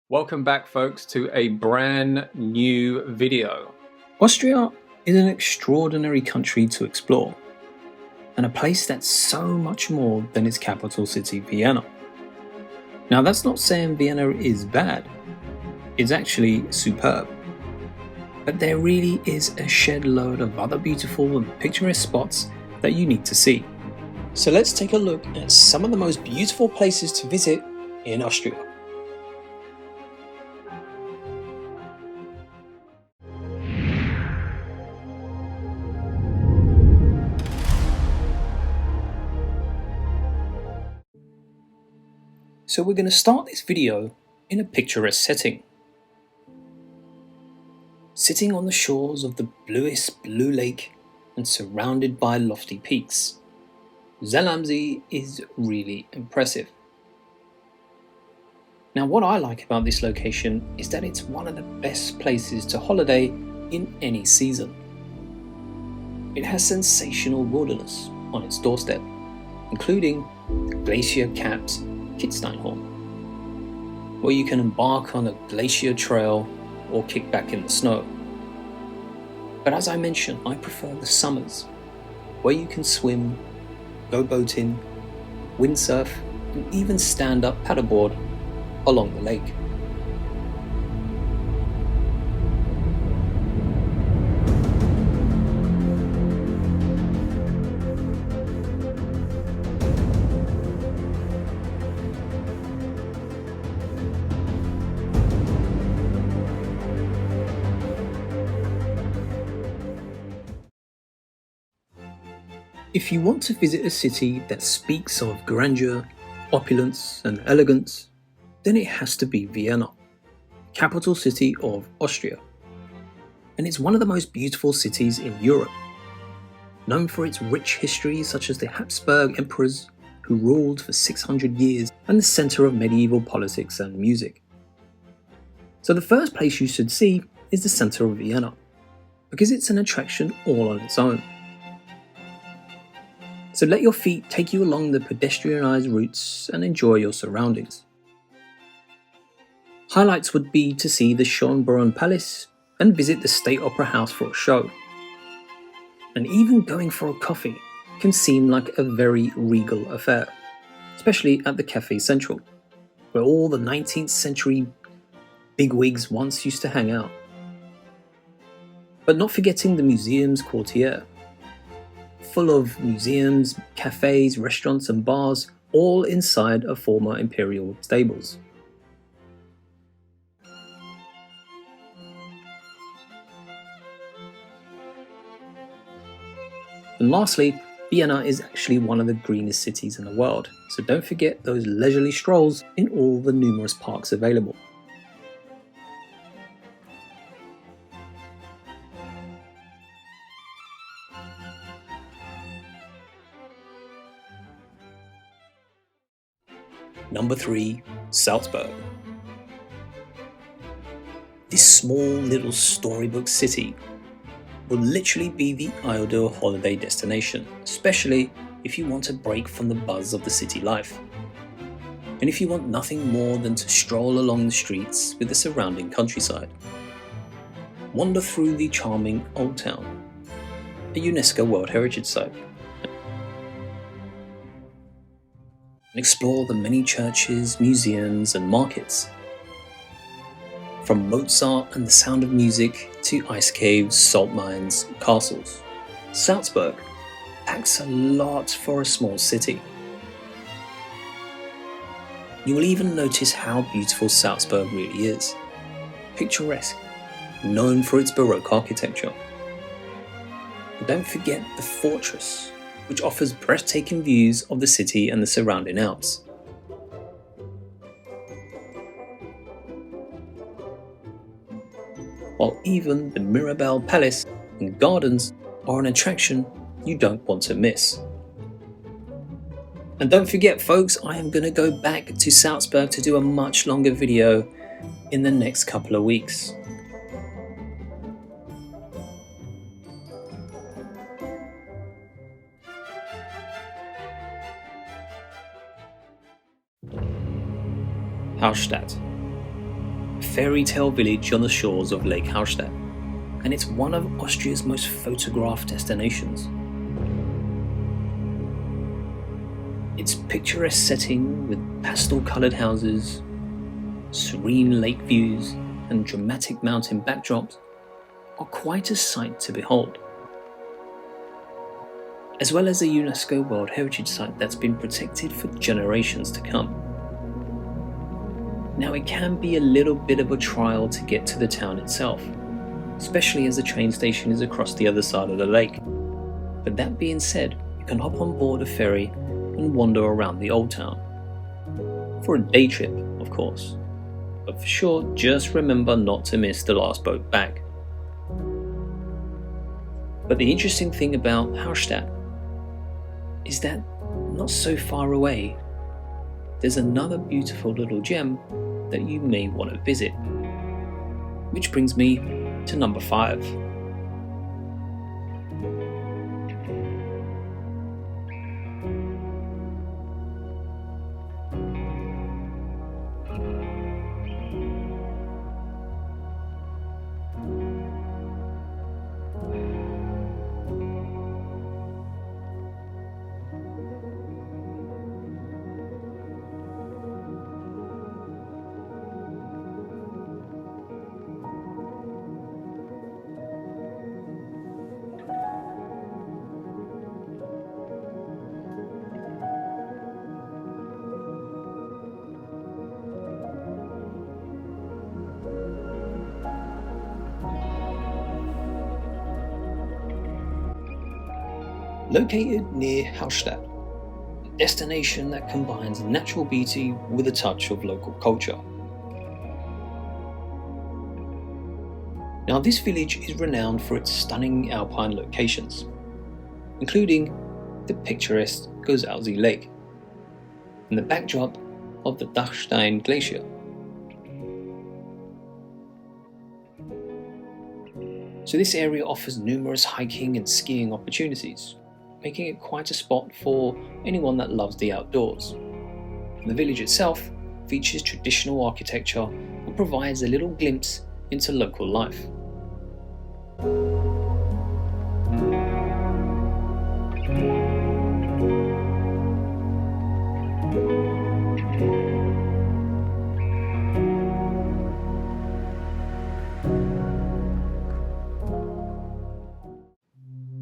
Welcome back, folks, to a brand new video. Austria is an extraordinary country to explore, and a place that's so much more than its capital city, Vienna. Now, that's not saying Vienna is bad. It's actually superb. But there really is a shed load of other beautiful and picturesque spots that you need to see. So let's take a look at some of the most beautiful places to visit in Austria. So we're going to start this video in a picturesque setting. Sitting on the shores of the bluest blue lake and surrounded by lofty peaks, Zell is really impressive. Now, what I like about this location is that it's one of the best places to holiday in any season. It has sensational wilderness on its doorstep, including the glacier-capped Kitzb&uuml, where you can embark on a glacier trail or kick back in the snow. But as I mentioned, I prefer the summers, where you can swim, go boating, windsurf, and even stand up paddleboard along the lake. If you want to visit a city that speaks of grandeur, opulence, and elegance, then it has to be Vienna, capital city of Austria. And it's one of the most beautiful cities in Europe, known for its rich history such as the Habsburg emperors who ruled for 600 years and the center of medieval politics and music. So the first place you should see is the center of Vienna, because it's an attraction all on its own. So let your feet take you along the pedestrianised routes and enjoy your surroundings. Highlights would be to see the Schönbrunn Palace and visit the State Opera House for a show. And even going for a coffee can seem like a very regal affair, especially at the Café Central, where all the 19th century bigwigs once used to hang out. But not forgetting the museum's quartier, full of museums, cafes, restaurants and bars, all inside of former imperial stables. And lastly, Vienna is actually one of the greenest cities in the world, so don't forget those leisurely strolls in all the numerous parks available. Number 3. Salzburg. This small little storybook city will literally be the ideal holiday destination, especially if you want a break from the buzz of the city life. And if you want nothing more than to stroll along the streets with the surrounding countryside. Wander through the charming Old Town, a UNESCO World Heritage Site, and explore the many churches, museums and markets. From Mozart and the Sound of Music to ice caves, salt mines, and castles, Salzburg packs a lot for a small city. You will even notice how beautiful Salzburg really is. Picturesque, known for its Baroque architecture. And don't forget the fortress, which offers breathtaking views of the city and the surrounding Alps. While even the Mirabell Palace and gardens are an attraction you don't want to miss. And don't forget, folks, I am going to go back to Salzburg to do a much longer video in the next couple of weeks. Hallstatt. a fairy tale village on the shores of Lake Hallstatt, and it's one of Austria's most photographed destinations. Its picturesque setting with pastel-coloured houses, serene lake views, and dramatic mountain backdrops are quite a sight to behold, as well as a UNESCO World Heritage Site that's been protected for generations to come. Now, it can be a little bit of a trial to get to the town itself, especially as the train station is across the other side of the lake. But that being said, you can hop on board a ferry and wander around the old town. For a day trip, of course. But for sure, just remember not to miss the last boat back. But the interesting thing about Hallstatt is that not so far away, there's another beautiful little gem that you may want to visit. Which brings me to number 5. Located near Hallstatt, a destination that combines natural beauty with a touch of local culture. Now, this village is renowned for its stunning alpine locations, including the picturesque Gosau Lake and the backdrop of the Dachstein Glacier. So this area offers numerous hiking and skiing opportunities, making it quite a spot for anyone that loves the outdoors. The village itself features traditional architecture and provides a little glimpse into local life.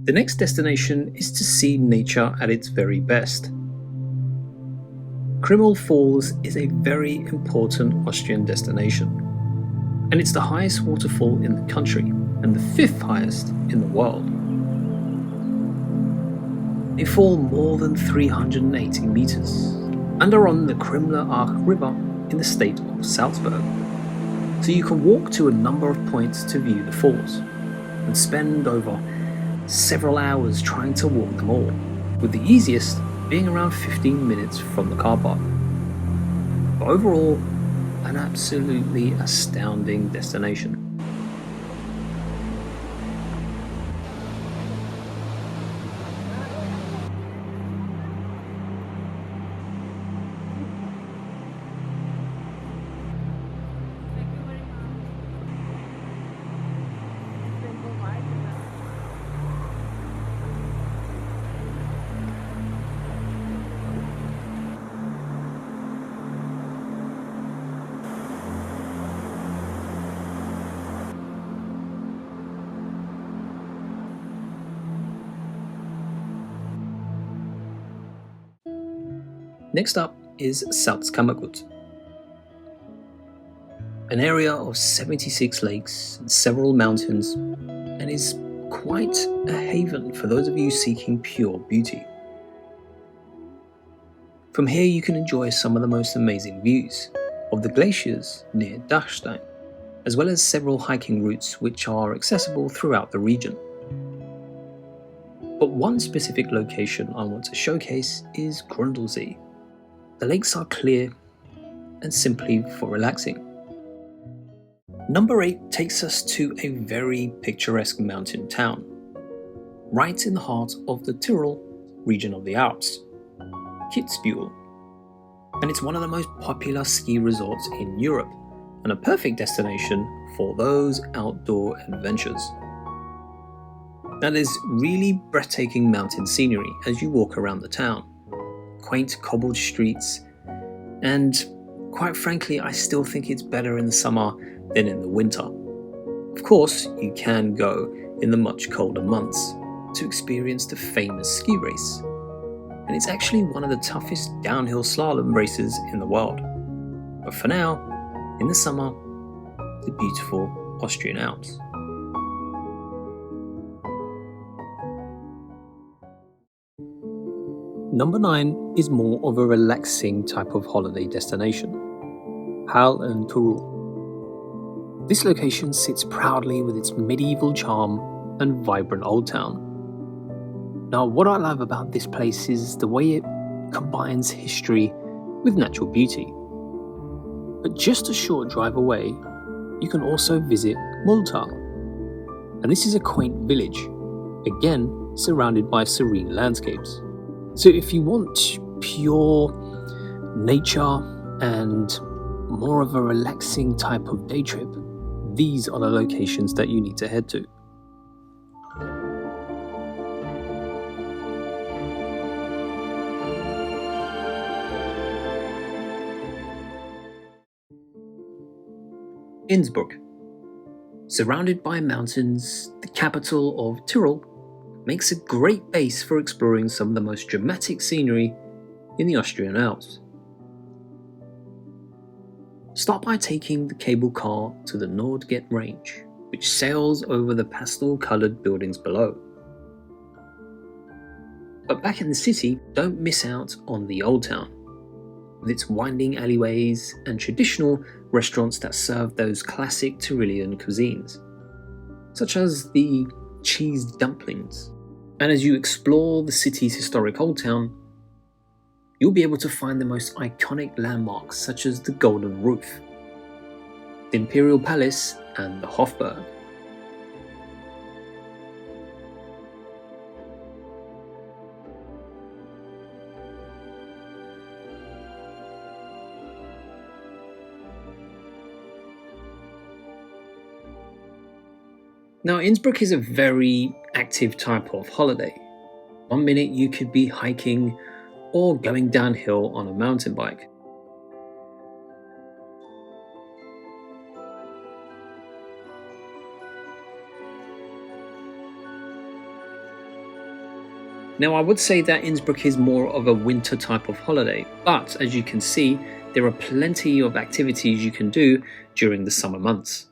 The next destination is to see nature at its very best. Krimml Falls is a very important Austrian destination, and it's the highest waterfall in the country and the 5th highest in the world. They fall more than 380 meters and are on the Krimml River in the state of Salzburg, so you can walk to a number of points to view the falls and spend over several hours trying to walk them all, with the easiest being around 15 minutes from the car park. But overall, an absolutely astounding destination. Next up is Salzkammergut, an area of 76 lakes and several mountains, and is quite a haven for those of you seeking pure beauty. From here you can enjoy some of the most amazing views of the glaciers near Dachstein, as well as several hiking routes which are accessible throughout the region. But one specific location I want to showcase is Grossglockner. The lakes are clear and simply for relaxing. Number 8 takes us to a very picturesque mountain town, right in the heart of the Tyrol region of the Alps, Kitzb&uuml. And it's one of the most popular ski resorts in Europe, and a perfect destination for those outdoor adventures. Now there's really breathtaking mountain scenery as you walk around the town. Quaint cobbled streets, and quite frankly I still think it's better in the summer than in the winter. Of course, you can go in the much colder months to experience the famous ski race, and it's actually one of the toughest downhill slalom races in the world. But for now, in the summer, the beautiful Austrian Alps. Number 9 is more of a relaxing type of holiday destination, Hall and M&uuml. This location sits proudly with its medieval charm and vibrant old town. Now, what I love about this place is the way it combines history with natural beauty. But just a short drive away, you can also visit hltal, and this is a quaint village, again surrounded by serene landscapes. So if you want pure nature and more of a relaxing type of day trip, these are the locations that you need to head to. Innsbruck. Surrounded by mountains, the capital of Tyrol makes a great base for exploring some of the most dramatic scenery in the Austrian Alps. Start by taking the cable car to the Nordget Range, which sails over the pastel-coloured buildings below. But back in the city, don't miss out on the Old Town, with its winding alleyways and traditional restaurants that serve those classic Tyrolean cuisines, such as the cheese dumplings. And as you explore the city's historic Old Town, you'll be able to find the most iconic landmarks such as the Golden Roof, the Imperial Palace and the Hofburg. Now, Innsbruck is a very active type of holiday. One minute you could be hiking or going downhill on a mountain bike. Now, I would say that Innsbruck is more of a winter type of holiday, but as you can see, there are plenty of activities you can do during the summer months.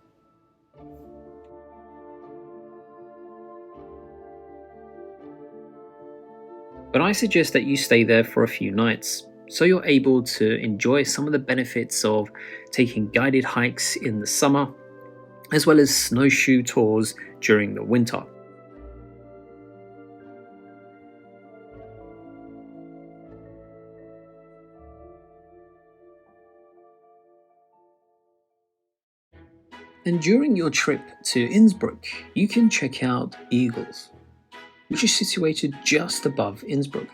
But I suggest that you stay there for a few nights, so you're able to enjoy some of the benefits of taking guided hikes in the summer, as well as snowshoe tours during the winter. And during your trip to Innsbruck, you can check out Igls, which is situated just above Innsbruck,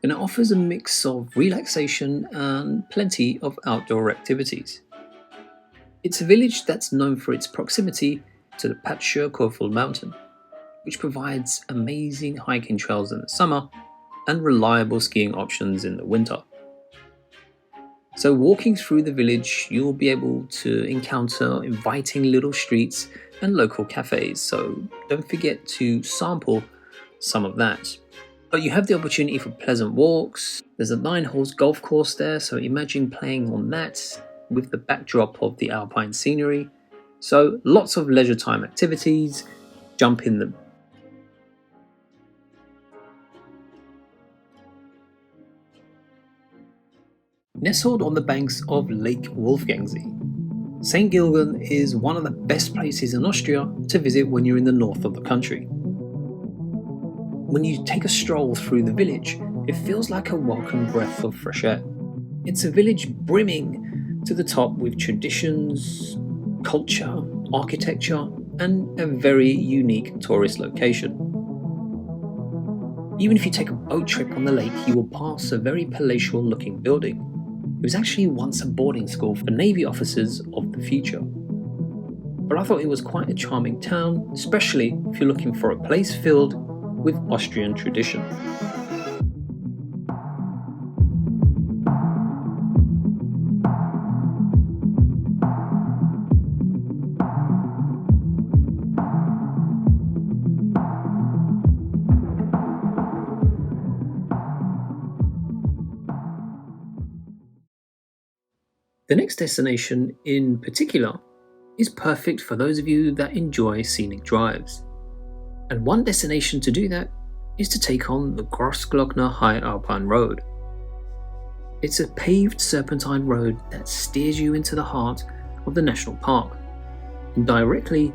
and it offers a mix of relaxation and plenty of outdoor activities. It's a village that's known for its proximity to the Picturesque Hallstatt mountain, which provides amazing hiking trails in the summer and reliable skiing options in the winter. So walking through the village, you'll be able to encounter inviting little streets and local cafes, so don't forget to sample some of that. But you have the opportunity for pleasant walks. There's a 9-hole golf course there, so imagine playing on that with the backdrop of the Alpine scenery. So lots of leisure time activities, jump in the Nestled on the banks of Lake Wolfgangsee, St. Gilgen is one of the best places in Austria to visit when you're in the north of the country. When you take a stroll through the village, it feels like a welcome breath of fresh air. It's a village brimming to the top with traditions, culture, architecture, and a very unique tourist location. Even if you take a boat trip on the lake, you will pass a very palatial looking building. was actually once a boarding school for Navy officers of the future. But I thought it was quite a charming town, especially if you're looking for a place filled with Austrian tradition. The next destination in particular is perfect for those of you that enjoy scenic drives. And one destination to do that is to take on the Grossglockner High Alpine Road. It's a paved serpentine road that steers you into the heart of the national park and directly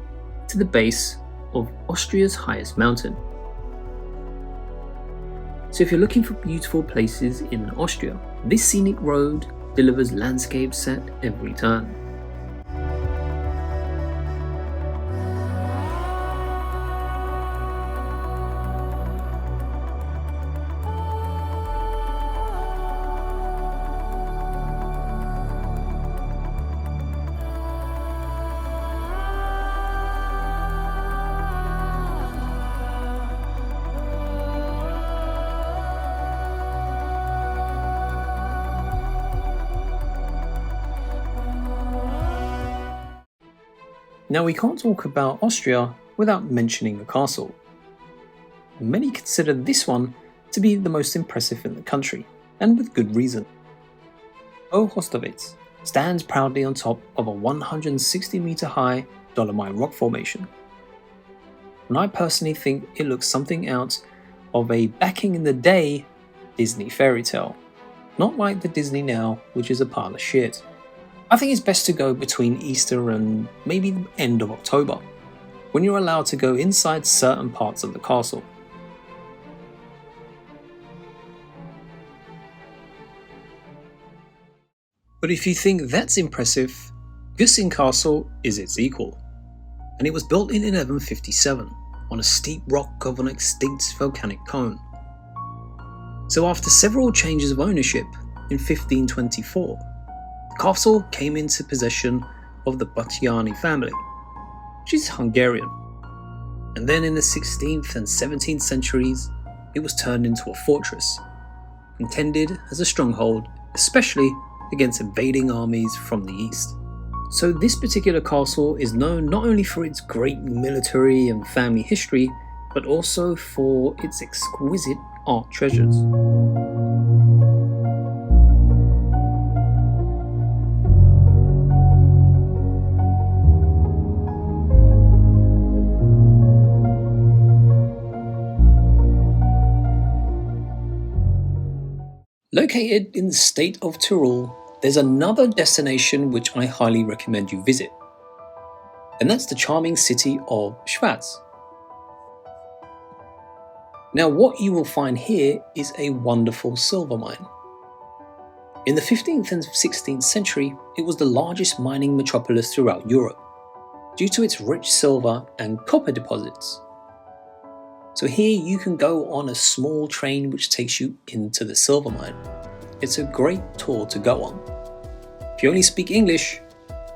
to the base of Austria's highest mountain. So if you're looking for beautiful places in Austria, this scenic road delivers landscapes at every turn. Now, we can't talk about Austria without mentioning a castle. Many consider this one to be the most impressive in the country, and with good reason. Ostrovets stands proudly on top of a 160-meter high Dolomite rock formation. And I personally think it looks something out of a back in the day Disney fairy tale, not like the Disney now, which is a pile of shit. I think it's best to go between Easter and maybe the end of October, when you're allowed to go inside certain parts of the castle. But if you think that's impressive, Gosau Castle is its equal, and it was built in 1157 on a steep rock of an extinct volcanic cone. So after several changes of ownership in 1524, the castle came into possession of the Batthyány family, which is Hungarian. And then in the 16th and 17th centuries, it was turned into a fortress, intended as a stronghold, especially against invading armies from the east. So this particular castle is known not only for its great military and family history, but also for its exquisite art treasures. Located in the state of Tyrol, there's another destination which I highly recommend you visit, and that's the charming city of Schwaz. Now, what you will find here is a wonderful silver mine. In the 15th and 16th century, it was the largest mining metropolis throughout Europe, due to its rich silver and copper deposits. So here you can go on a small train which takes you into the silver mine. It's a great tour to go on. If you only speak English,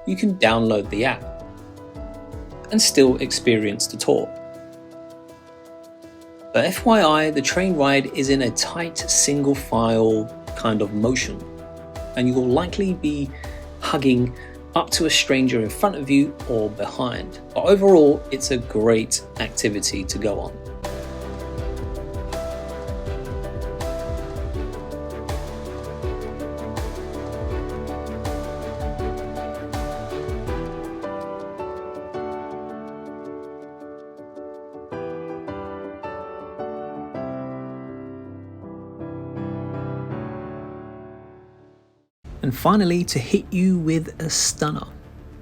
you can download the app and still experience the tour. But FYI, the train ride is in a tight single file kind of motion, and you will likely be hugging up to a stranger in front of you or behind. But overall, it's a great activity to go on. And finally, to hit you with a stunner,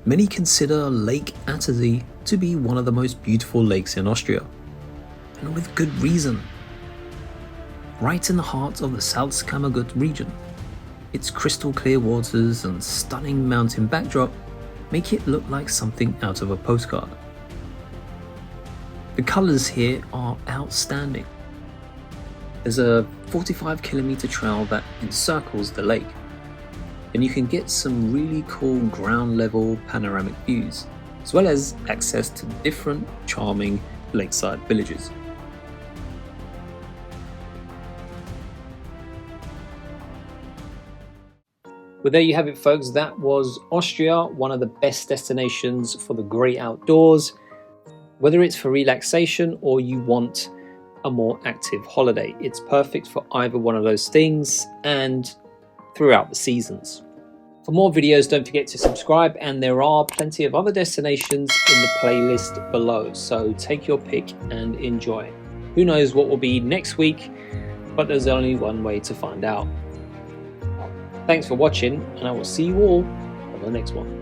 many consider Lake Attersee to be one of the most beautiful lakes in Austria, and with good reason. Right in the heart of the Salzkammergut region, its crystal clear waters and stunning mountain backdrop make it look like something out of a postcard. The colours here are outstanding. There's a 45-kilometer trail that encircles the lake, then you can get some really cool ground level panoramic views, as well as access to different charming lakeside villages. Well, there you have it, folks. That was Austria, one of the best destinations for the great outdoors. Whether it's for relaxation or you want a more active holiday, it's perfect for either one of those things and throughout the seasons. For more videos, don't forget to subscribe, and there are plenty of other destinations in the playlist below, so take your pick and enjoy. Who knows what will be next week, but there's only one way to find out. Thanks for watching, and I will see you all on the next one.